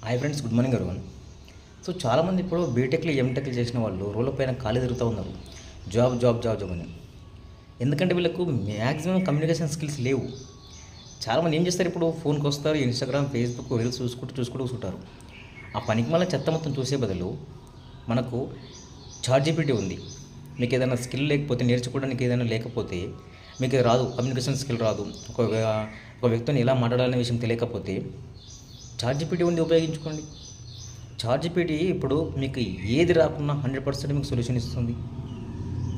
Hi friends, good morning everyone. So చాలామంది ఇప్పుడు బీటెక్లు ఎంటెక్లు చేసిన వాళ్ళు రోడ్ల పైన ఖాళీ తిరుగుతూ ఉన్నారు. జాబ్ జాబ్ జాబ్ జాబ్ అని. ఎందుకంటే వీళ్ళకు మ్యాక్సిమం కమ్యూనికేషన్ స్కిల్స్ లేవు. చాలామంది ఏం చేస్తారు, ఇప్పుడు ఫోన్కి వస్తారు, ఇన్స్టాగ్రామ్, ఫేస్బుక్ రీల్స్ చూసుకుంటూ కూర్చుంటారు. ఆ పనికి మళ్ళీ చెత్త మొత్తం చూసే బదులు మనకు చాట్‌జీపీటీ ఉంది. మీకు ఏదైనా స్కిల్ లేకపోతే, నేర్చుకోవడానికి ఏదైనా లేకపోతే, మీకు రాదు, కమ్యూనికేషన్ స్కిల్ రాదు, ఒక వ్యక్తిని ఎలా మాట్లాడాలనే విషయం తెలియకపోతే చాట్‌జీపీటీ ఉంది, ఉపయోగించుకోండి. చాట్‌జీపీటీ ఇప్పుడు మీకు ఏది రాకున్నా 100% మీకు సొల్యూషన్ ఇస్తుంది.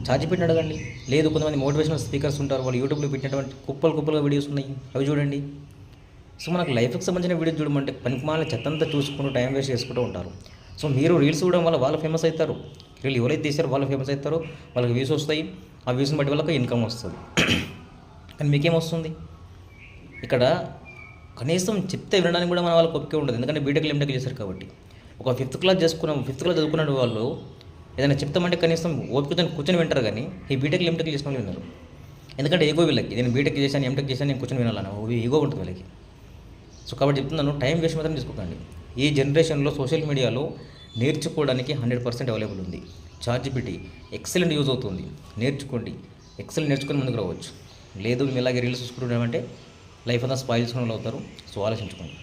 చాట్‌జీపీటీని అడగండి. లేదు, కొంతమంది మోటివేషనల్ స్పీకర్స్ ఉంటారు, వాళ్ళు యూట్యూబ్లో పెట్టినటువంటి కుప్పలుగా వీడియోస్ ఉన్నాయి, అవి చూడండి. సో మనకు లైఫ్కి సంబంధించిన వీడియోస్ చూడమంటే పనికిమాలిన చెత్తంతా చూసుకుంటూ టైం వేస్ట్ చేసుకుంటూ ఉంటారు. సో మీరు రీల్స్ చూడడం వల్ల వాళ్ళు ఫేమస్ అవుతారు. వీళ్ళు ఎవరైతే తీసారో వాళ్ళు ఫేమస్ అవుతారు, వాళ్ళకి వ్యూస్ వస్తాయి. ఆ వ్యూస్ని బట్టి వాళ్ళకి ఇన్కమ్ వస్తుంది. కానీ మీకేం వస్తుంది? ఇక్కడ కనీసం చెప్తే వినడానికి కూడా మన వాళ్ళకి ఓపిక ఉండదు. ఎందుకంటే బీటెక్లు ఎంటెక్ చేశారు కాబట్టి. ఒక ఫిఫ్త్ క్లాస్ చదువుకున్న వాళ్ళు ఏదైనా చెప్తామంటే కనీసం ఓపికతో కూర్చొని వింటారు. కానీ ఈ బీటెక్లు ఎంటెక్ చేసిన వాళ్ళు విన్నారు. ఎందుకంటే ఈగో వీళ్ళకి, నేను బీటెక్ చేశాను, ఎంటెక్ చేశాను, నేను కూర్చొని వినాలని ఈగో ఉంటుంది వీళ్ళకి. సో కాబట్టి చెప్తున్నాను, టైం వేస్ట్ మాత్రం తీసుకోకండి. ఈ జనరేషన్లో సోషల్ మీడియాలో నేర్చుకోవడానికి 100% అవైలబుల్ ఉంది. చాట్‌జీపీటీ ఎక్సలెంట్ యూజ్ అవుతుంది. నేర్చుకోండి, ఎక్సలెంట్ నేర్చుకొని ముందుకు రావచ్చు. లేదు మేము ఇలాగే రీల్స్ చూసుకుంటున్నామంటే లైఫ్ అంతా స్పాయిల్ చేసుకునే వాళ్ళు అవుతారు. సో ఆలోచించుకోండి.